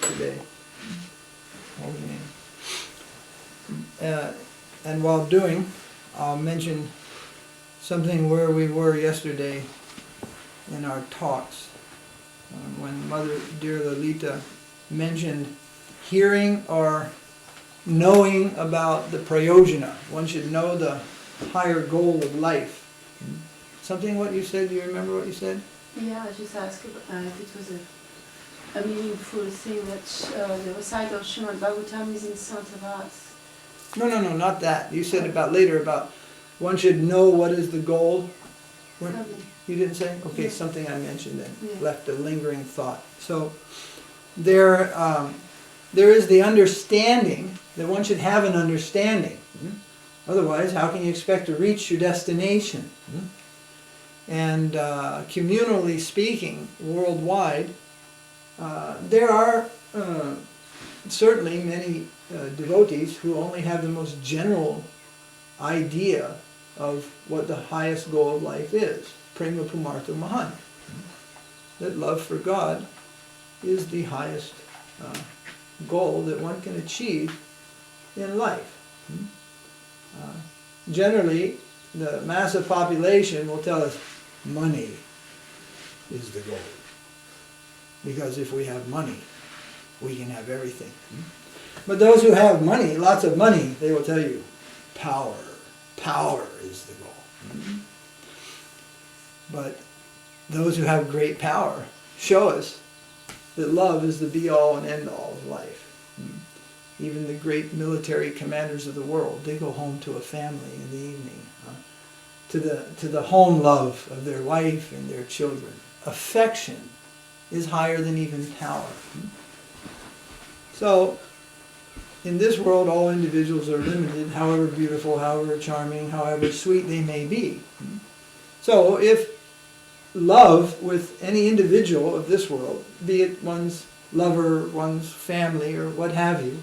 today. And while doing, I'll mention something where we were yesterday in our talks. When Mother Dear Lalita mentioned hearing or knowing about the prayojana. One should know the higher goal of life. Something what you said, do you remember what you said? Yeah, I just asked if it was a meaningful thing that the recital of Srimad Bhagavatam is in Saint Avas. No, not that. You said about later about one should know what is the goal. You didn't say? Okay, yeah. Something I mentioned then. Yeah. Left a lingering thought. So there is the understanding that one should have an understanding. Otherwise, how can you expect to reach your destination? And communally speaking, worldwide, there are certainly many devotees who only have the most general idea of what the highest goal of life is. Prema Pumartha Mahan. That love for God is the highest goal that one can achieve in life. Generally, the massive population will tell us money is the goal. Because if we have money, we can have everything. But those who have money, lots of money, they will tell you power. Power is the goal. But those who have great power show us that love is the be-all and end-all of life. Even the great military commanders of the world, they go home to a family in the evening, to the home love of their wife and their children. Affection is higher than even power. So, in this world, all individuals are limited, however beautiful, however charming, however sweet they may be. So, if love with any individual of this world, be it one's lover, one's family, or what have you,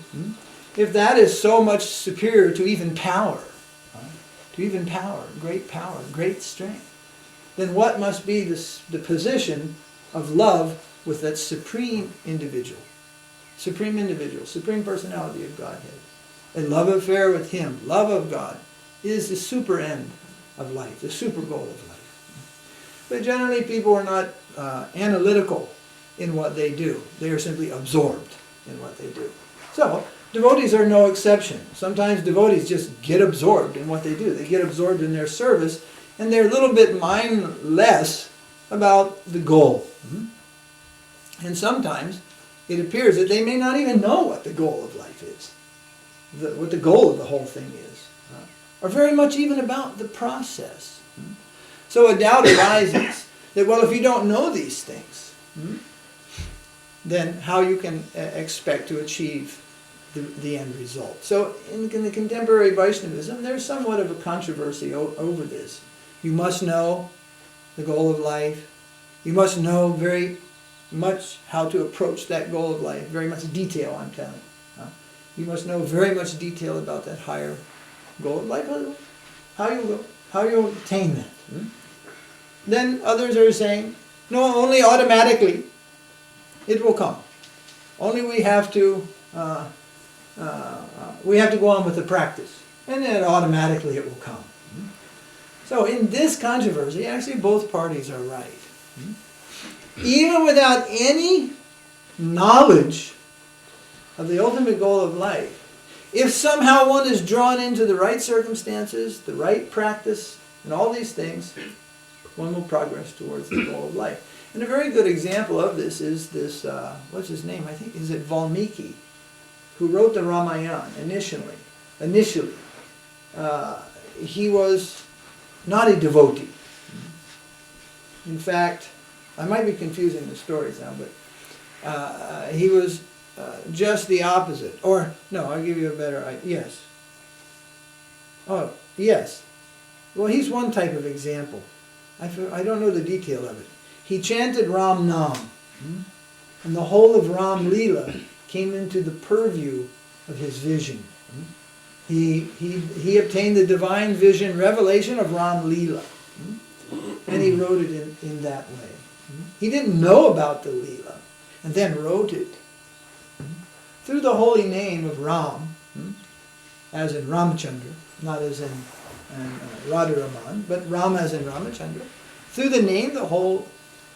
if that is so much superior to even power, great strength, then what must be the position of love with that supreme individual, supreme personality of Godhead? A love affair with Him, love of God, is the super end of life, the super goal of life. But generally people are not analytical in what they do. They are simply absorbed in what they do. So, devotees are no exception. Sometimes devotees just get absorbed in what they do. They get absorbed in their service, and they're a little bit mindless about the goal. And sometimes it appears that they may not even know what the goal of life is, what the goal of the whole thing is, or very much even about the process. So a doubt arises that, well, if you don't know these things, then how you can expect to achieve the end result. So in the contemporary Vaishnavism, there's somewhat of a controversy over this. You must know the goal of life. You must know very much how to approach that goal of life. Very much detail, I'm telling you. You must know very much detail about that higher goal of life. How you attain that. Then others are saying, no, only automatically it will come. Only we have to go on with the practice, and then automatically it will come. So in this controversy, actually both parties are right. Even without any knowledge of the ultimate goal of life, if somehow one is drawn into the right circumstances, the right practice, and all these things, one will progress towards the goal of life. And a very good example of this is this, what's his name? I think, is it Valmiki, who wrote the Ramayana initially. He was not a devotee. In fact, I might be confusing the stories now, but he was just the opposite. Or, no, I'll give you a better idea. Yes. Oh, yes. Well, he's one type of example. I don't know the detail of it. He chanted Ram Nam, and the whole of Ram Leela came into the purview of his vision. He obtained the divine vision, revelation of Ram Leela, and he wrote it in that way. He didn't know about the Leela, and then wrote it. through the holy name of Ram, as in Ramchandra, not as in Radharaman, but Ram as in Ramachandra. Through the name, the whole,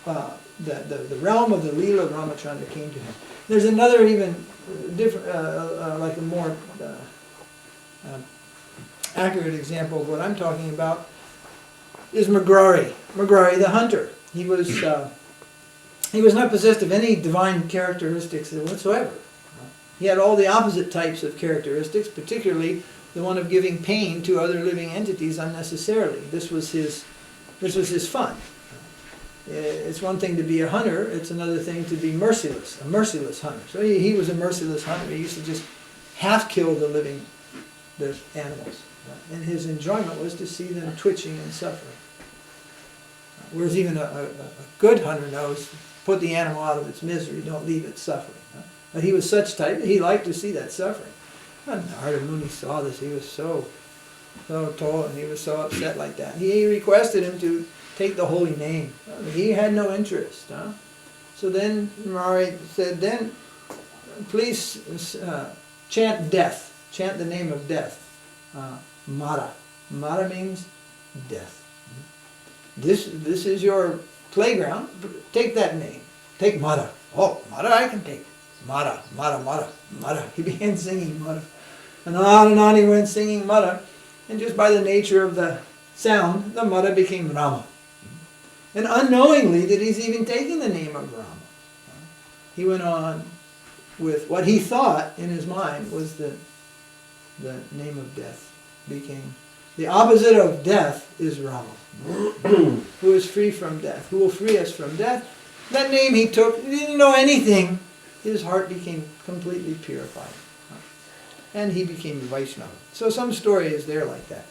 the realm of the Leela of Ramachandra came to him. There's another even different, like a more accurate example of what I'm talking about is Magrari the hunter. He was not possessed of any divine characteristics whatsoever. He had all the opposite types of characteristics, particularly the one of giving pain to other living entities unnecessarily. This was his fun. It's one thing to be a hunter, it's another thing to be merciless, a merciless hunter. So he was a merciless hunter. He used to just half kill the animals. And his enjoyment was to see them twitching and suffering. Whereas even a good hunter knows, put the animal out of its misery, don't leave it suffering. But he was such type that he liked to see that suffering. And Narada Muni saw this. He was so tall, and he was so upset like that. He requested him to take the holy name. He had no interest. So then Mari said, then please chant death. Chant the name of death. Mara. Mara means death. This is your playground. Take that name. Take Mara. Oh, Mara I can take. Mara, Mara, Mara, Mara. He began singing Mara. And on he went singing Mara. And just by the nature of the sound, the Mara became Rama. And unknowingly that he's even taking the name of Rama. He went on with what he thought in his mind was the name of death. Became the opposite of death is Rama, who is free from death, who will free us from death. That name he took, he didn't know anything. His heart became completely purified. And he became Vaishnava. So some story is there like that.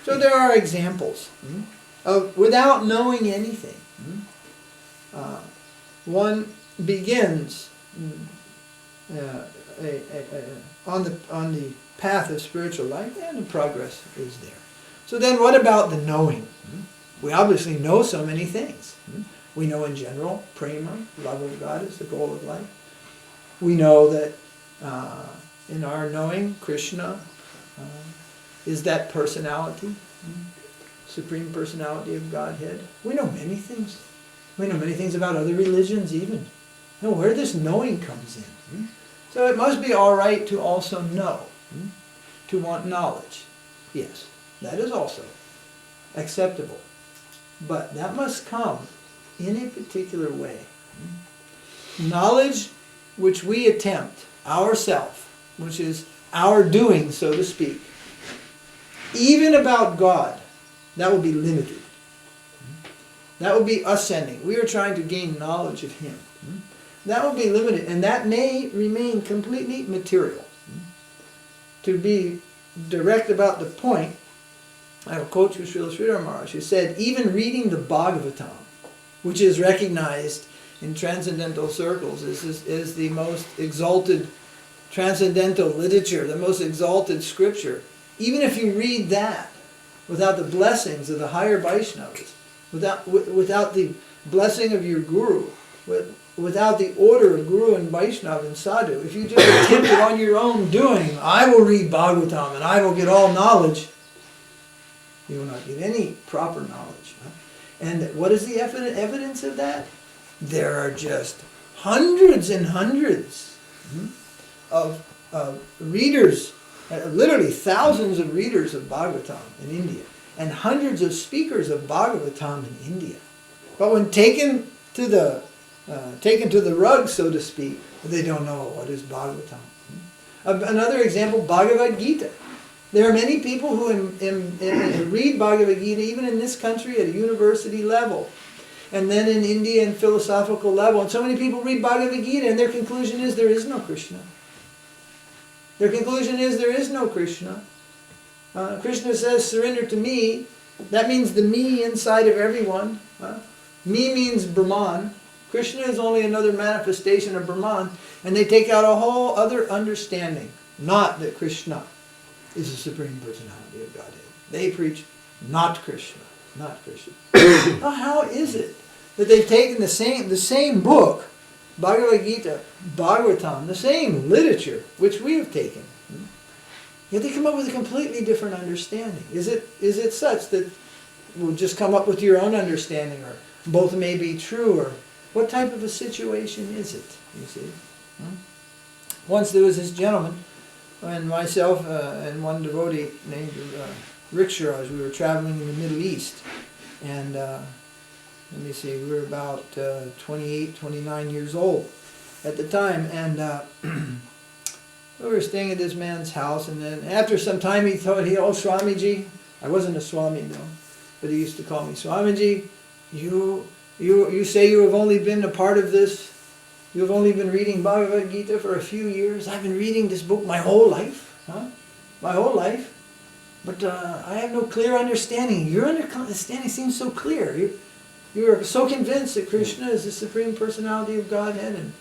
So there are examples of without knowing anything. One begins on the path of spiritual life, and the progress is there. So then what about the knowing? We obviously know so many things. We know in general, prema, love of God, is the goal of life. We know that in our knowing, Krishna is that personality, supreme personality of Godhead. We know many things. We know many things about other religions even. You know where this knowing comes in. So it must be all right to also know, to want knowledge. Yes, that is also acceptable. But that must come in a particular way. Knowledge which we attempt ourselves, which is our doing, so to speak, even about God, that will be limited. That will be ascending. We are trying to gain knowledge of Him. That will be limited, and that may remain completely material. To be direct about the point, I have a quote from Srila Sridhar Maharaj who said, even reading the Bhagavatam, which is recognized in transcendental circles as the most exalted transcendental literature, the most exalted scripture, even if you read that without the blessings of the higher Vaishnavas, without the blessing of your Guru, without the order of Guru and Vaishnava and Sadhu, if you just attempt it on your own doing, I will read Bhagavatam and I will get all knowledge, you will not get any proper knowledge. And what is the evidence of that? There are just hundreds and hundreds of readers, literally thousands of readers of Bhagavatam in India, and hundreds of speakers of Bhagavatam in India. But when taken to the rug, so to speak, they don't know what is Bhagavatam. Another example, Bhagavad Gita. There are many people who read Bhagavad Gita, even in this country at a university level, and then in India in philosophical level. And so many people read Bhagavad Gita and their conclusion is there is no Krishna. Their conclusion is there is no Krishna. Krishna says, surrender to me. That means the me inside of everyone. Me means Brahman. Krishna is only another manifestation of Brahman. And they take out a whole other understanding. Not that Krishna is the Supreme Personality of Godhead. They preach not Krishna. Not Krishna. Now, how is it that they've taken the same book Bhagavad Gita, Bhagavatam, the same literature which we have taken. Yet they come up with a completely different understanding. Is it such that we'll just come up with your own understanding, or both may be true, or what type of a situation is it, you see? Once there was this gentleman, and myself and one devotee named Rickshaws, we were traveling in the Middle East, and let me see, we were about 28, 29 years old at the time, and we were staying at this man's house, and then after some time he thought, oh Swamiji, I wasn't a Swami though, but he used to call me Swamiji, you say you have only been a part of this, you have only been reading Bhagavad Gita for a few years. I've been reading this book my whole life, my whole life, but I have no clear understanding. Your understanding seems so clear. You're so convinced that Krishna is the Supreme Personality of Godhead, and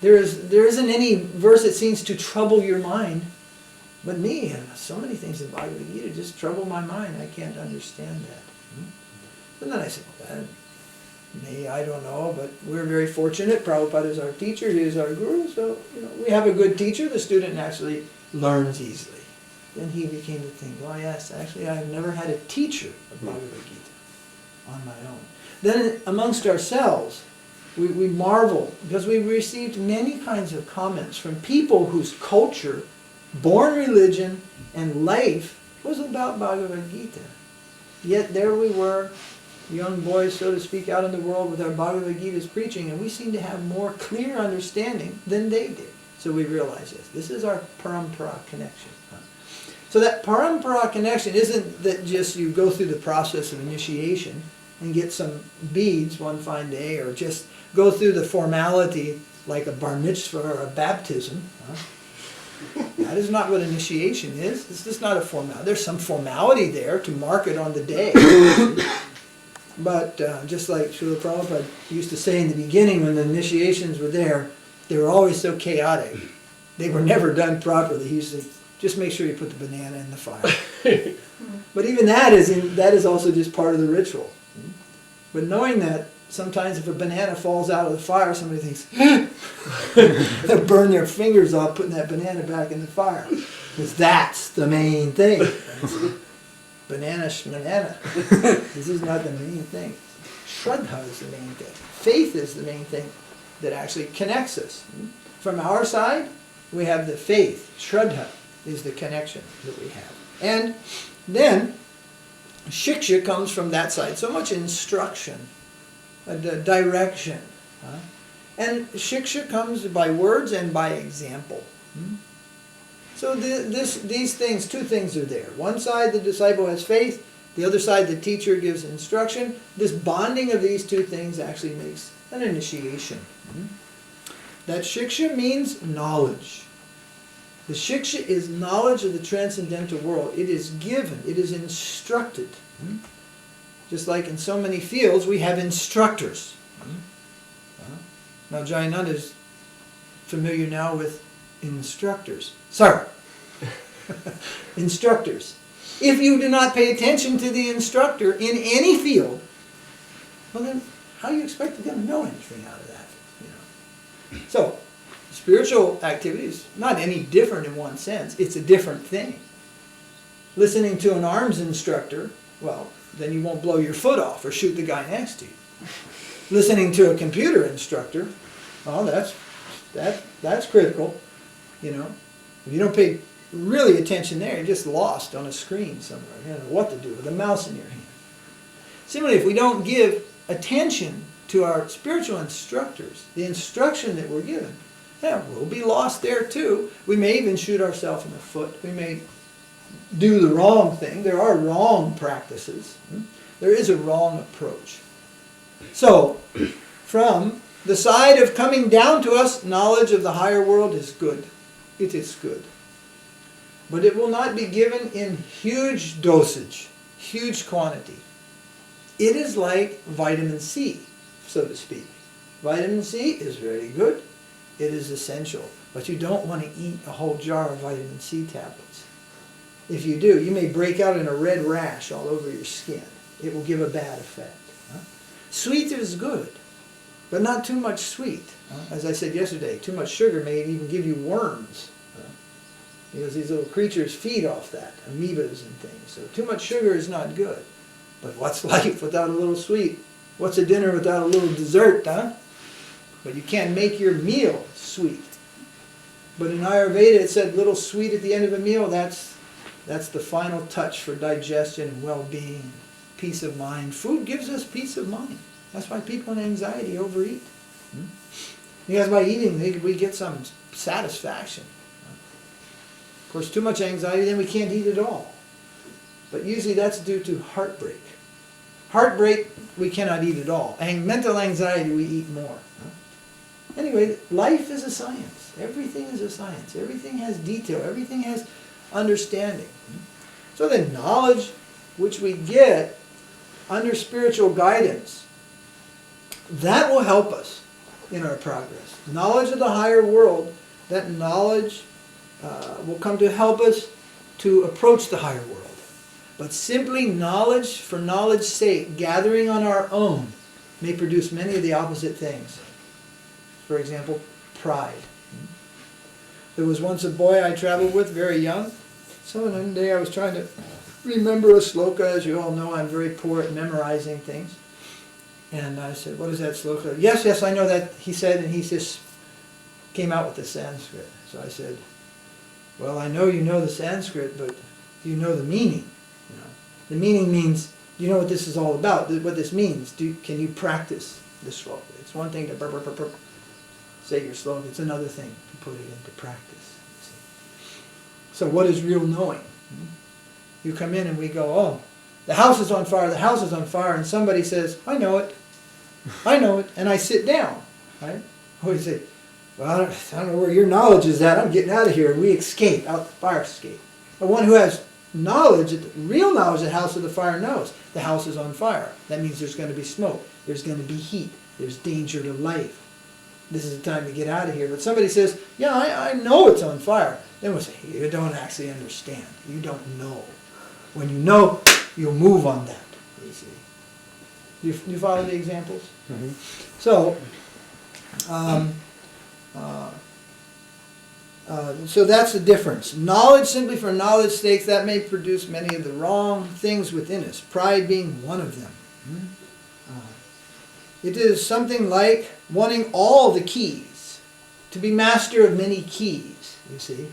there isn't any verse that seems to trouble your mind. But me, so many things in Bhagavad Gita just trouble my mind. I can't understand that. And then I said, well, I don't know, but we're very fortunate. Prabhupada is our teacher, he is our guru, so we have a good teacher. The student naturally learns easily. Then he became to think, oh yes, actually I've never had a teacher of Bhagavad Gita on my own. Then amongst ourselves, we marvel, because we received many kinds of comments from people whose culture, born religion, and life was about Bhagavad Gita. Yet there we were, young boys, so to speak, out in the world with our Bhagavad Gita's preaching, and we seem to have more clear understanding than they did. So we realize this is our Parampara connection. So that Parampara connection isn't that just you go through the process of initiation and get some beads one fine day, or just go through the formality like a bar mitzvah or a baptism. That is not what initiation is. It's just not a formality. There's some formality there to mark it on the day. But just like Srila Prabhupada used to say in the beginning when the initiations were there, they were always so chaotic. They were never done properly. He used to say, just make sure you put the banana in the fire. But even that is also just part of the ritual. But knowing that sometimes if a banana falls out of the fire, somebody thinks, they'll burn their fingers off putting that banana back in the fire. Because that's the main thing. Banana shmanana. This is not the main thing. Shraddha is the main thing. Faith is the main thing that actually connects us. From our side, we have the faith. Shraddha is the connection that we have. And then, shiksha comes from that side. So much instruction, direction. And shiksha comes by words and by example. So these things, two things are there. One side the disciple has faith, the other side the teacher gives instruction. This bonding of these two things actually makes an initiation. That shiksha means knowledge. The shiksha is knowledge of the transcendental world. It is given, it is instructed. Just like in so many fields we have instructors. Now Jayananda is familiar now with instructors. Sir, instructors. If you do not pay attention to the instructor in any field, well then, how do you expect to know anything out of that? So, spiritual activity is not any different in one sense. It's a different thing. Listening to an arms instructor, well, then you won't blow your foot off or shoot the guy next to you. Listening to a computer instructor, well, that's critical. If you don't pay really attention there, you're just lost on a screen somewhere. You don't know what to do with a mouse in your hand. Similarly, if we don't give attention to our spiritual instructors, the instruction that we're given, we'll be lost there too. We may even shoot ourselves in the foot. We may do the wrong thing. There are wrong practices. There is a wrong approach. So, from the side of coming down to us, knowledge of the higher world is good. It is good. But it will not be given in huge dosage, huge quantity. It is like vitamin C, so to speak. Vitamin C is very good. It is essential. But you don't want to eat a whole jar of vitamin C tablets. If you do, you may break out in a red rash all over your skin. It will give a bad effect. Sweet is good, but not too much sweet. As I said yesterday, too much sugar may even give you worms. Because these little creatures feed off that, amoebas and things. So too much sugar is not good. But what's life without a little sweet? What's a dinner without a little dessert, huh? But you can't make your meal sweet. But in Ayurveda it said little sweet at the end of a meal, that's the final touch for digestion and well-being, peace of mind. Food gives us peace of mind. That's why people in anxiety overeat. Because by eating we get some satisfaction. Of course, too much anxiety, then we can't eat at all. But usually that's due to heartbreak. Heartbreak, we cannot eat at all. And mental anxiety, we eat more. Anyway, life is a science. Everything is a science. Everything has detail. Everything has understanding. So the knowledge which we get under spiritual guidance, that will help us in our progress. Knowledge of the higher world, that knowledge will come to help us to approach the higher world. But simply knowledge for knowledge's sake, gathering on our own, may produce many of the opposite things. For example, pride. There was once a boy I traveled with, very young. So one day I was trying to remember a sloka. As you all know, I'm very poor at memorizing things. And I said, what is that sloka? Yes, I know that, he said, and he just came out with the Sanskrit. So I said, well, I know you know the Sanskrit, but do you know the meaning? The meaning means, you know what this is all about, what this means. Can you practice the sloka? It's one thing to say your sloka. It's another thing to put it into practice. So what is real knowing? You come in and we go, oh, the house is on fire, the house is on fire, and somebody says, I know it, and I sit down, right? Or you say, well, I don't know where your knowledge is at, I'm getting out of here, and we escape, out the fire escape. The one who has knowledge, real knowledge, the house of the fire knows, the house is on fire. That means there's going to be smoke, there's going to be heat, there's danger to life. This is the time to get out of here. But somebody says, yeah, I know it's on fire. Then we'll say, you don't actually understand. You don't know. When you know, you'll move on that. You see. You follow the examples? Mm-hmm. So, so that's the difference. Knowledge simply for knowledge's sake, that may produce many of the wrong things within us, pride being one of them. It is something like wanting all the keys, to be master of many keys, you see.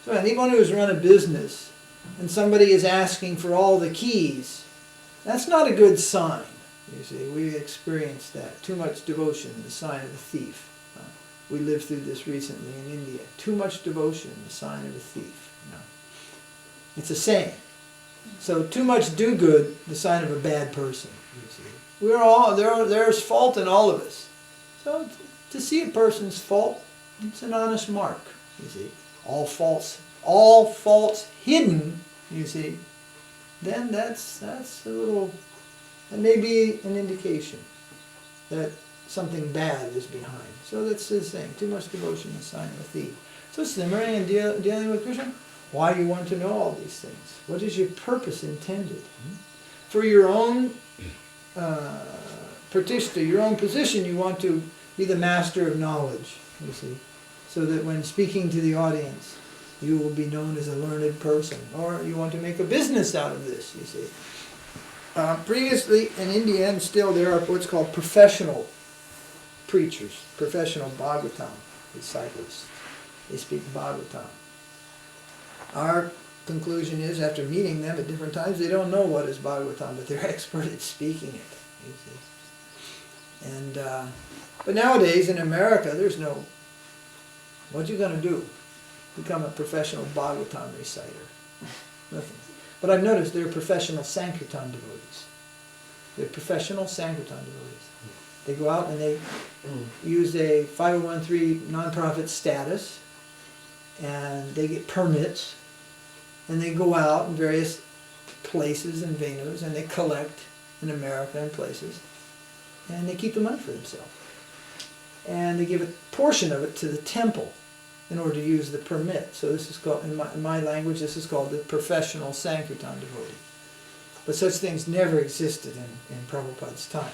So anyone who has run a business and somebody is asking for all the keys, that's not a good sign, you see. We experienced that. Too much devotion, the sign of a thief. We lived through this recently in India. Too much devotion, the sign of a thief. It's a saying. So too much do good, the sign of a bad person. You see. We're all there's fault in all of us. So to see a person's fault, it's an honest mark. You see, all faults hidden. You see, then that's a little. That may be an indication that something bad is behind. So that's his thing. Too much devotion, a sign of a thief. So similarly in dealing with Krishna, why do you want to know all these things? What is your purpose intended? For your own pratishta, your own position, you want to be the master of knowledge, you see, so that when speaking to the audience, you will be known as a learned person. Or you want to make a business out of this, you see. Previously in India, and still there are what's called professional preachers, professional Bhagavatam disciples. They speak Bhagavatam. Our conclusion is, after meeting them at different times, they don't know what is Bhagavatam, but they're expert at speaking it. You see. And but nowadays in America, there's no. What you going to do? Become a professional Bhagavatam reciter? Nothing. But I've noticed they're professional Sankirtan devotees. They're professional Sankirtan devotees. They go out and they use a 501(c) nonprofit status, and they get permits, and they go out in various places and venues, and they collect in America and places, and they keep the money for themselves. And they give a portion of it to the temple in order to use the permit. So this is called, in my language, this is called the professional Sankirtan devotee. But such things never existed in Prabhupada's time.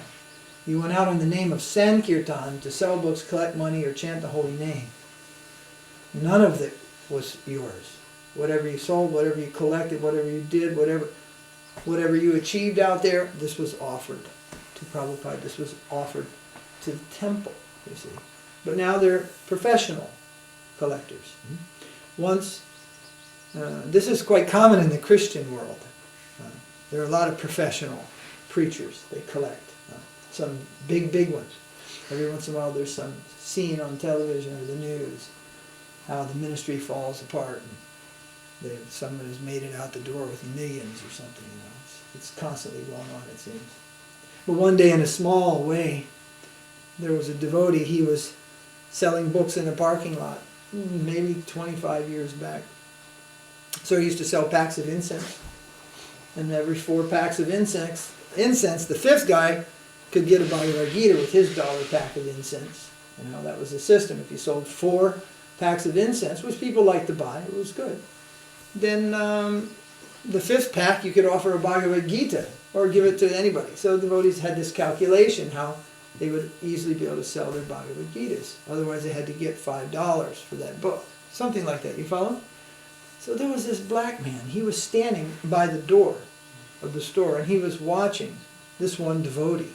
You went out in the name of Sankirtan to sell books, collect money, or chant the holy name. None of it was yours. Whatever you sold, whatever you collected, whatever you did, whatever you achieved out there, this was offered to Prabhupada. This was offered to the temple, you see. But now they're professional collectors. Once, this is quite common in the Christian world. There are a lot of professional preachers. They collect. Some big ones. Every once in a while there's some scene on television or the news how the ministry falls apart and someone has made it out the door with millions or something. It's constantly going on, it seems. But one day in a small way, there was a devotee. He was selling books in a parking lot, maybe 25 years back. So he used to sell packs of incense. And every 4 packs of incense, the 5th guy could get a Bhagavad Gita with his $1 pack of incense. That was the system. If you sold 4 packs of incense, which people liked to buy, it was good. Then the 5th pack you could offer a Bhagavad Gita or give it to anybody. So the devotees had this calculation how they would easily be able to sell their Bhagavad Gitas. Otherwise they had to get $5 for that book. Something like that. You follow? So there was this black man. He was standing by the door of the store and he was watching this one devotee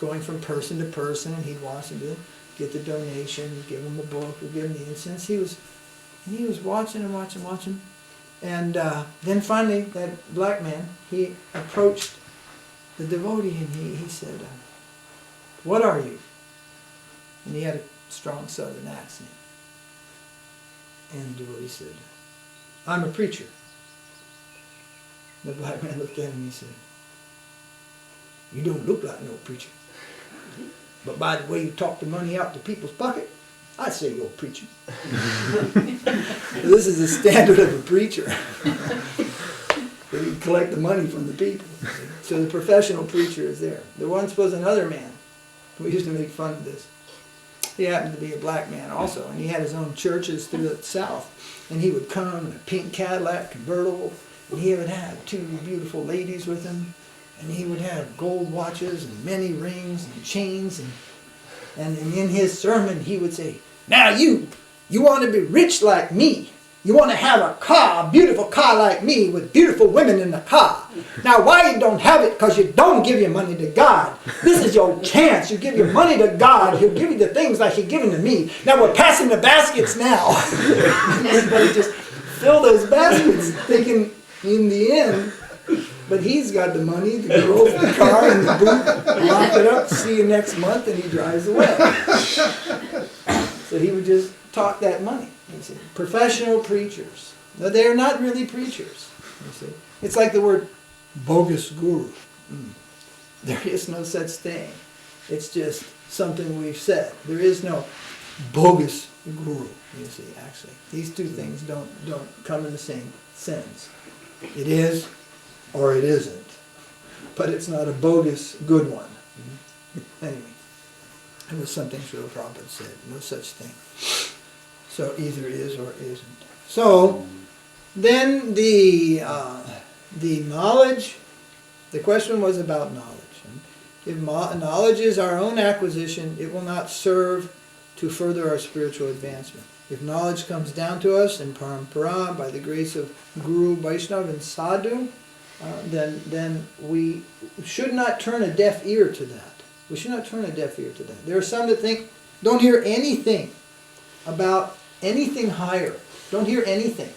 going from person to person, and he'd watch him get the donation, give him a book, or give him the incense. He was watching and watching. And then finally, that black man, he approached the devotee and he said, "What are you?" And he had a strong southern accent. And the devotee said, "I'm a preacher." The black man looked at him and he said, "You don't look like no preacher. But by the way you talk the money out to people's pocket, I say you're a preacher." This is the standard of a preacher. You collect the money from the people. So the professional preacher is there. There once was another man. We used to make fun of this. He happened to be a black man also, and he had his own churches through the South. And he would come in a pink Cadillac convertible, and he would have 2 beautiful ladies with him. And he would have gold watches and many rings and chains. And in his sermon he would say, "Now you want to be rich like me. You want to have a car, a beautiful car like me with beautiful women in the car. Now why you don't have it? Because you don't give your money to God. This is your chance. You give your money to God. He'll give you the things like He's given to me. Now we're passing the baskets now." And everybody just fill those baskets thinking in the end, but he's got the money, the girls, the car, and the boot, lock it up, see you next month, and he drives away. So he would just talk that money. You see. Professional preachers. No, they are not really preachers. You see. It's like the word bogus guru. There is no such thing. It's just something we've said. There is no bogus guru, you see, actually. These two things don't come in the same sentence. It is or it isn't. But it's not a bogus good one. Anyway, it was something Srila Prabhupada said. No such thing. So either is or isn't. So then the knowledge, the question was about knowledge. If knowledge is our own acquisition, it will not serve to further our spiritual advancement. If knowledge comes down to us in Parampara by the grace of Guru, Vaishnava, and Sadhu, then we should not turn a deaf ear to that. We should not turn a deaf ear to that. There are some that think, don't hear anything about anything higher. Don't hear anything.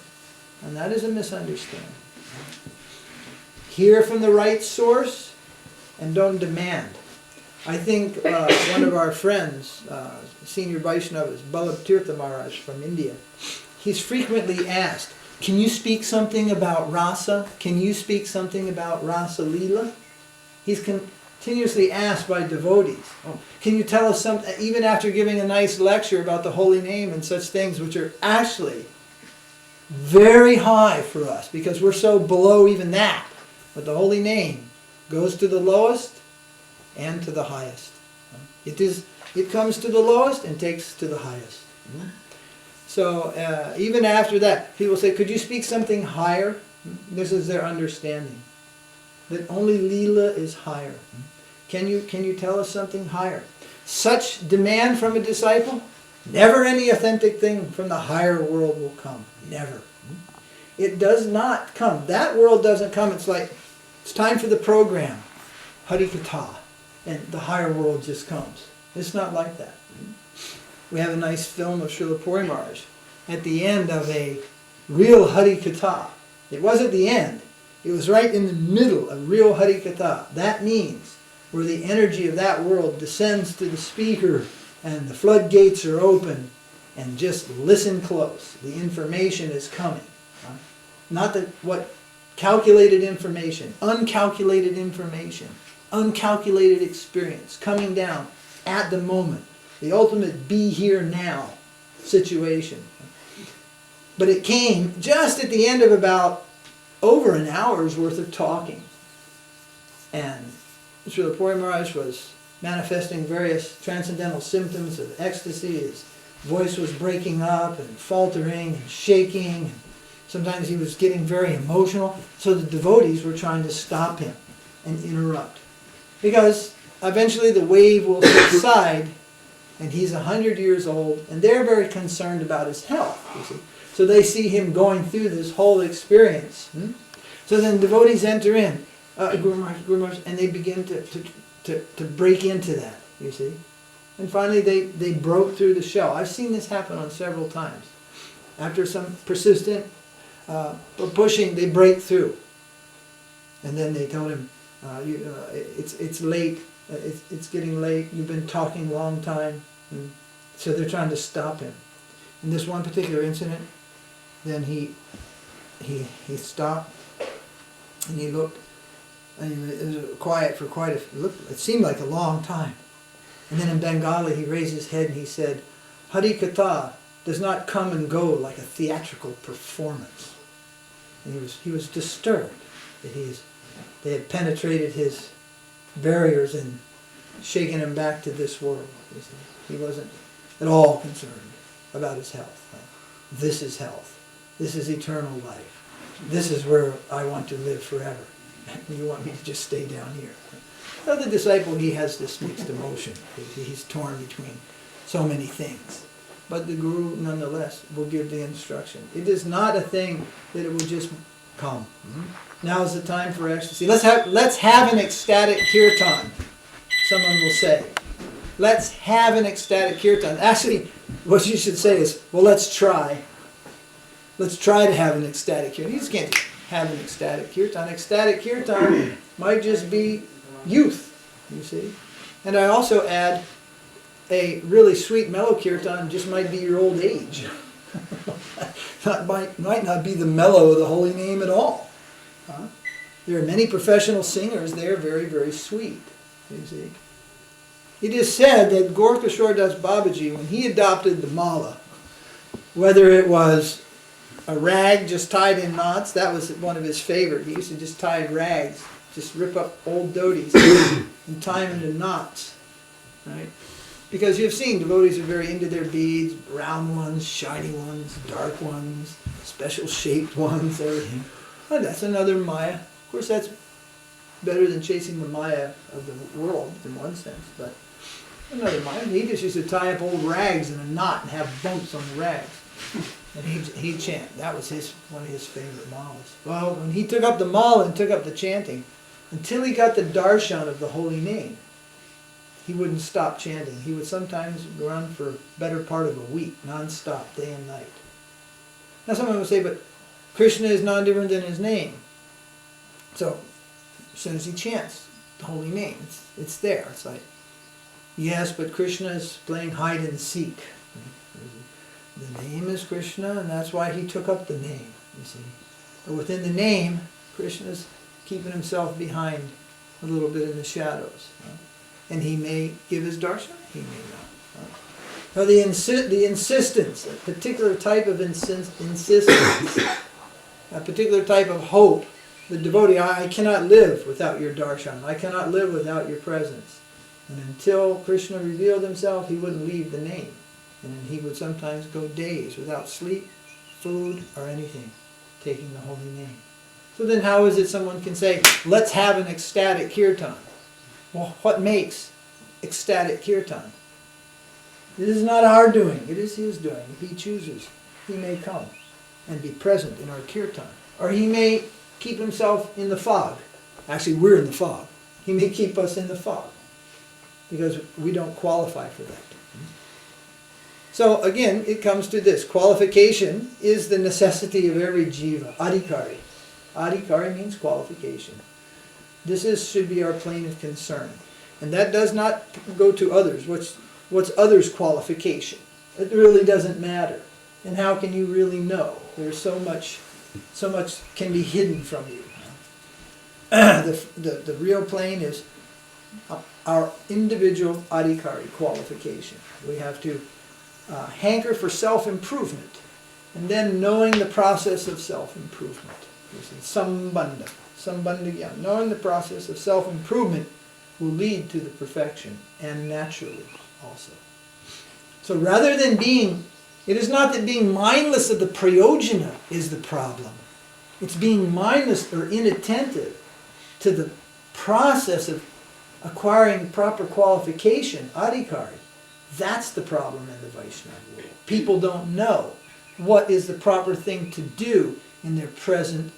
And that is a misunderstanding. Hear from the right source and don't demand. I think one of our friends, senior Vaishnavas, Ballabh Tirtha Maharaj from India, he's frequently asked, can you speak something about rasa? Can you speak something about rasa lila? He's continuously asked by devotees, can you tell us something, even after giving a nice lecture about the holy name and such things, which are actually very high for us, because we're so below even that. But the holy name goes to the lowest and to the highest. It comes to the lowest and takes to the highest. So even after that, people say, could you speak something higher? This is their understanding. That only Leela is higher. Can you tell us something higher? Such demand from a disciple, never any authentic thing from the higher world will come. Never. It does not come. That world doesn't come. It's like, it's time for the program, Harikatha, and the higher world just comes. It's not like that. We have a nice film of Srila Puri Maharaj at the end of a real Harikatha. It was at the end. It was right in the middle of real Harikatha. That means where the energy of that world descends to the speaker and the floodgates are open, and just listen close. The information is coming. Not that what calculated information, uncalculated experience coming down at the moment. The ultimate be here now situation. But it came just at the end of about over an hour's worth of talking. And Srila Puri Maharaj was manifesting various transcendental symptoms of ecstasy. His voice was breaking up and faltering and shaking. Sometimes he was getting very emotional. So the devotees were trying to stop him and interrupt. Because eventually the wave will subside, and he's 100 years old, and they're very concerned about his health, you see. So they see him going through this whole experience. So then devotees enter in, Guru Maharaj, and they begin to break into that, you see. And finally they broke through the shell. I've seen this happen on several times. After some persistent pushing, they break through. And then they told him, it's late, it's getting late, you've been talking a long time. And so they're trying to stop him. In this one particular incident, then he stopped and he looked, and it was quiet for it seemed like a long time. And then in Bengali he raised his head and he said, Harikatha does not come and go like a theatrical performance. And he was disturbed that they had penetrated his barriers and shaken him back to this world. He wasn't at all concerned about his health. This is health. This is eternal life. This is where I want to live forever. You want me to just stay down here. Now the disciple, he has this mixed emotion. He's torn between so many things. But the Guru, nonetheless, will give the instruction. It is not a thing that it will just come. Now is the time for ecstasy. Let's have an ecstatic kirtan, someone will say. Let's have an ecstatic kirtan. Actually, what you should say is, well, let's try. Let's try to have an ecstatic kirtan. You just can't have an ecstatic kirtan. Ecstatic kirtan might just be youth, you see. And I also add, a really sweet mellow kirtan just might be your old age. Might not be the mellow of the holy name at all. There are many professional singers. They are very, very sweet, you see. It is said that Gorkashore Das Babaji, when he adopted the mala, whether it was a rag just tied in knots, that was one of his favorite. He used to just tie rags, just rip up old dhotis and tie them into knots, right? Because you've seen devotees are very into their beads, round ones, shiny ones, dark ones, special shaped ones, everything. Well, that's another Maya. Of course, that's better than chasing the Maya of the world in one sense, but another Maya. He just used to tie up old rags in a knot and have bumps on the rags. And he'd chant. That was one of his favorite malas. Well, when he took up the mala and took up the chanting, until he got the darshan of the holy name, he wouldn't stop chanting. He would sometimes run for a better part of a week, non-stop, day and night. Now someone would say, but Krishna is non different than his name. So, as soon as he chants the holy name, it's there. It's like, yes, but Krishna is playing hide and seek. The name is Krishna, and that's why he took up the name, you see. But within the name, Krishna is keeping himself behind a little bit in the shadows. And he may give his darshan, he may not. Now the insistence, a particular type of insistence, a particular type of hope, the devotee, I cannot live without your darshan, I cannot live without your presence. And until Krishna revealed himself, he wouldn't leave the name. And he would sometimes go days without sleep, food, or anything, taking the holy name. So then how is it someone can say, let's have an ecstatic kirtan? what makes ecstatic kirtan. It is not our doing, it is His doing. If He chooses, He may come and be present in our kirtan. Or He may keep Himself in the fog. Actually, we're in the fog. He may keep us in the fog because we don't qualify for that. So again, it comes to this. Qualification is the necessity of every jiva. Adhikari. Adhikari means qualification. This should be our plane of concern. And that does not go to others. What's others' qualification? It really doesn't matter. And how can you really know? There's so much can be hidden from you. The real plane is our individual adhikari qualification. We have to hanker for self-improvement, and then knowing the process of self-improvement. This is sambandha gyan. Knowing the process of self-improvement will lead to the perfection, and naturally also. So rather than it is not that being mindless of the prayojana is the problem. It's being mindless or inattentive to the process of acquiring proper qualification, adhikari. That's the problem in the Vaishnava world. People don't know what is the proper thing to do in their present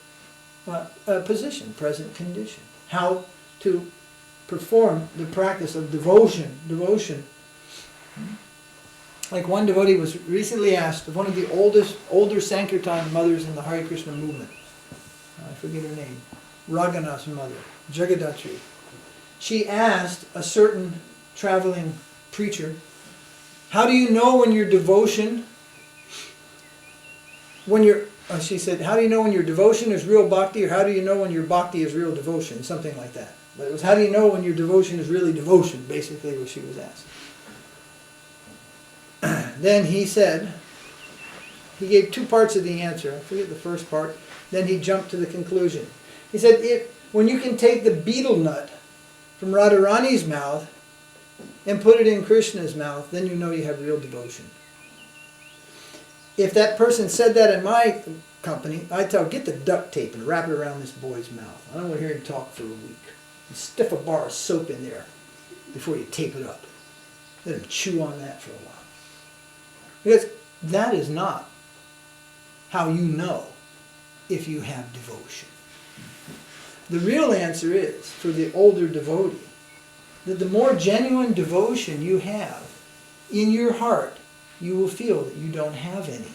position, present condition. How to perform the practice of devotion. Like one devotee was recently asked of one of the older Sankirtan mothers in the Hare Krishna movement. I forget her name. Raghunath's mother, Jagadatri. She asked a certain traveling preacher, how do you know when your devotion, she said, how do you know when your devotion is real bhakti, or how do you know when your bhakti is real devotion? Something like that. But it was, how do you know when your devotion is really devotion? Basically what she was asked. Then he said, he gave two parts of the answer. I forget the first part. Then he jumped to the conclusion. He said, when you can take the betel nut from Radharani's mouth and put it in Krishna's mouth, then you know you have real devotion. If that person said that in my company, I'd tell, get the duct tape and wrap it around this boy's mouth. I don't want to hear him talk for a week. And stiff a bar of soap in there before you tape it up. Let him chew on that for a while. Because that is not how you know if you have devotion. The real answer is, for the older devotee, that the more genuine devotion you have in your heart, you will feel that you don't have any.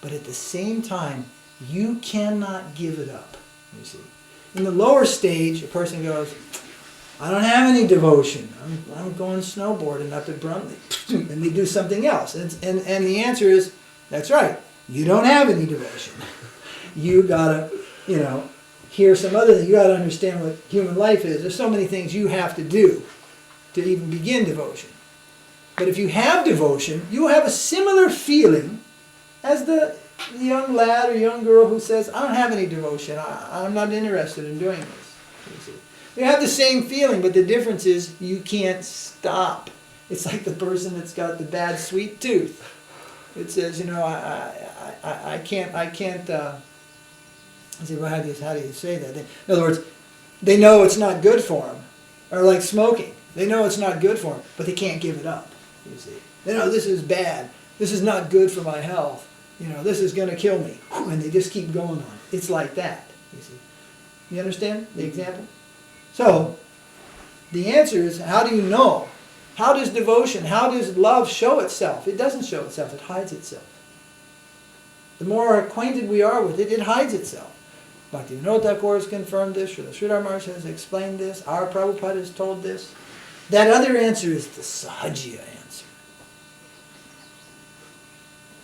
But at the same time, you cannot give it up, you see. In the lower stage, a person goes, I don't have any devotion. I'm going snowboarding up at Bruntley. And they do something else. And the answer is, that's right. You don't have any devotion. You gotta, hear some other thing. You gotta understand what human life is. There's so many things you have to do to even begin devotion. But if you have devotion, you have a similar feeling as the young lad or young girl who says, I don't have any devotion. I'm not interested in doing this. You see. You have the same feeling, but the difference is you can't stop. It's like the person that's got the bad sweet tooth. It says, I can't. I say, well, how do you say that? In other words, they know it's not good for them. Or like smoking. They know it's not good for them, but they can't give it up. You see, they know this is bad. This is not good for my health. This is going to kill me. And they just keep going on. It's like that. You see. You understand the example? So, the answer is, how do you know? How does devotion, how does love show itself? It doesn't show itself, it hides itself. The more acquainted we are with it, it hides itself. Bhaktivinoda Thakur has confirmed this, Sridhar Maharaj has explained this, our Prabhupada has told this. That other answer is the Sahajya answer.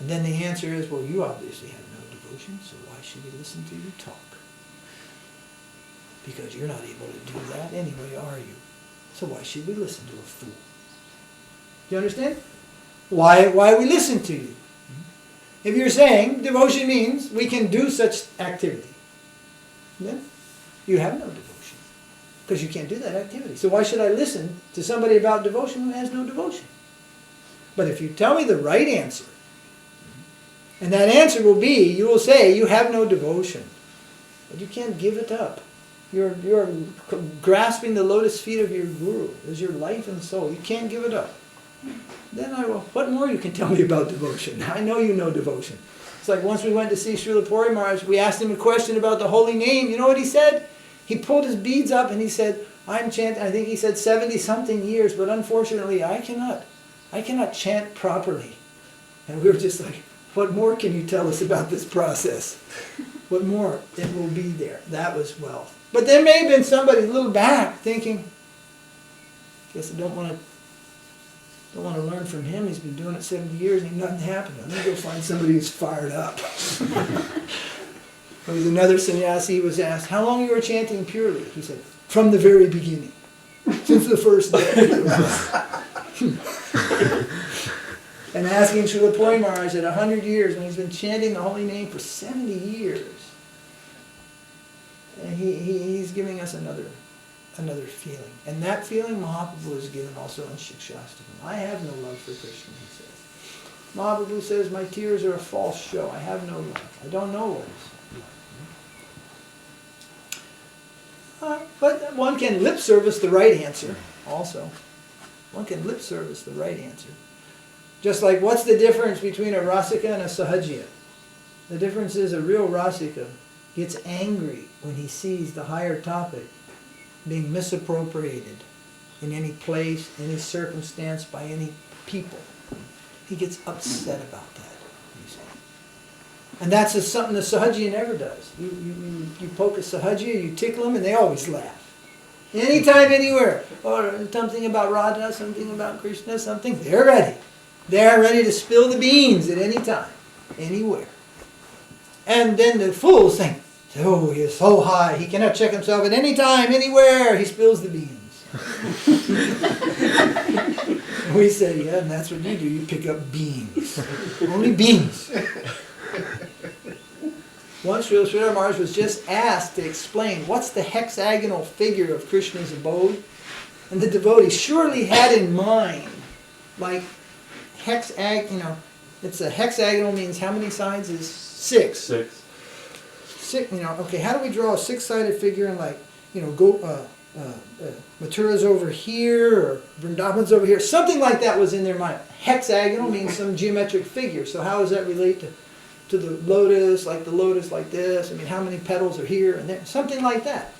And then the answer is, well, you obviously have no devotion, so why should we listen to you talk? Because you're not able to do that anyway, are you? So why should we listen to a fool? Do you understand? Why we listen to you? If you're saying devotion means we can do such activity, then you have no devotion. Because you can't do that activity. So why should I listen to somebody about devotion who has no devotion? But if you tell me the right answer, and that answer will be, you will say you have no devotion, but you can't give it up. You're grasping the lotus feet of your guru as your life and soul. You can't give it up. Then I will, what more you can tell me about devotion? I know you know devotion. It's like once we went to see Srila Puri Maharaj, we asked him a question about the holy name. You know what he said? He pulled his beads up and he said, I'm chanting, I think he said 70 something years, but unfortunately I cannot chant properly. And we were just like, what more can you tell us about this process? What more? It will be there. That was wealth. But there may have been somebody a little back thinking, guess I don't want to learn from him. He's been doing it 70 years and nothing happened. I'm going to go find somebody who's fired up. There was another sannyasi who was asked, how long you were chanting purely? He said, from the very beginning. Since the first day. And asking Srila Puri Maharaj at 100 years, when he's been chanting the holy name for 70 years, and he's giving us another feeling. And that feeling Mahaprabhu is given also in Shikshastakam. I have no love for Krishna, he says. Mahaprabhu says, my tears are a false show. I have no love. I don't know what is love. But one can lip service the right answer also. One can lip service the right answer. Just like, what's the difference between a Rasika and a Sahajiya? The difference is a real Rasika gets angry when he sees the higher topic being misappropriated in any place, any circumstance, by any people. He gets upset about that, you see. And that's just something the Sahajiya never does. You poke a Sahajiya, you tickle them, and they always laugh. Anytime, anywhere. Or something about Radha, something about Krishna, something, they're ready. They're ready to spill the beans at any time, anywhere. And then the fools think, oh, he is so high, he cannot check himself at any time, anywhere, he spills the beans. We say, yeah, and that's what you do, you pick up beans. Only beans. Once Srila Maharaj was just asked to explain what's the hexagonal figure of Krishna's abode, and the devotee surely had in mind, like, it's a hexagonal means how many sides is 6? 6. Okay, how do we draw a 6-sided figure and Mathura's over here or Vrindavan's over here? Something like that was in their mind. Hexagonal means some geometric figure. So how does that relate to the lotus like this? I mean, how many petals are here and there? Something like that.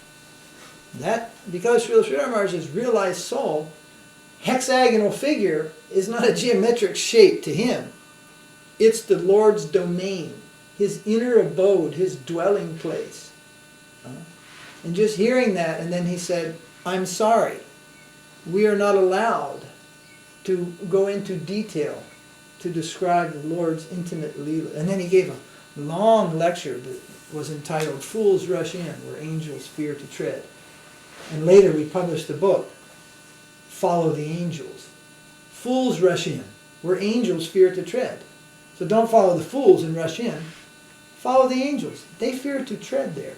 Because Srila Maharaj's realized soul, hexagonal figure is not a geometric shape to him. It's the Lord's domain, his inner abode, his dwelling place. And just hearing that, and then he said, I'm sorry, we are not allowed to go into detail to describe the Lord's intimate Leela. And then he gave a long lecture that was entitled Fools Rush In, Where Angels Fear to Tread. And later we published a book, Follow the Angels. Fools rush in, where angels fear to tread. So don't follow the fools and rush in. Follow the angels. They fear to tread there.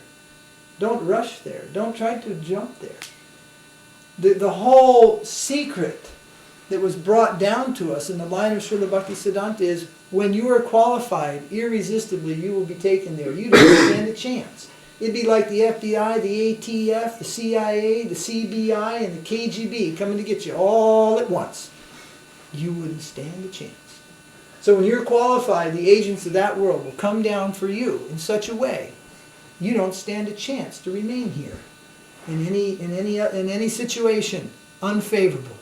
Don't rush there. Don't try to jump there. The whole secret that was brought down to us in the line of Srila Bhaktisiddhanta is when you are qualified, irresistibly you will be taken there. You don't stand a chance. It'd be like the FBI, the ATF, the CIA, the CBI, and the KGB coming to get you all at once. You wouldn't stand a chance. So when you're qualified, the agents of that world will come down for you in such a way, you don't stand a chance to remain here in any situation unfavorable.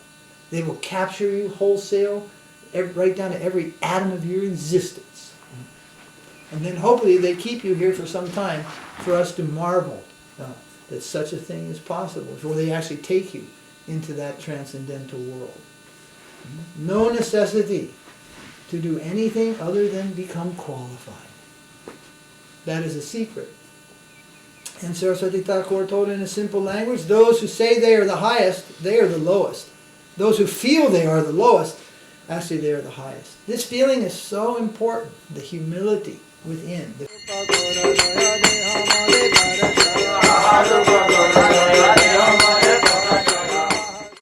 They will capture you wholesale, right down to every atom of your existence. And then hopefully they keep you here for some time for us to marvel that such a thing is possible, before they actually take you into that transcendental world. No necessity to do anything other than become qualified. That is a secret. And Saraswati Thakur told in a simple language, those who say they are the highest, they are the lowest. Those who feel they are the lowest, actually they are the highest. This feeling is so important, the humility within.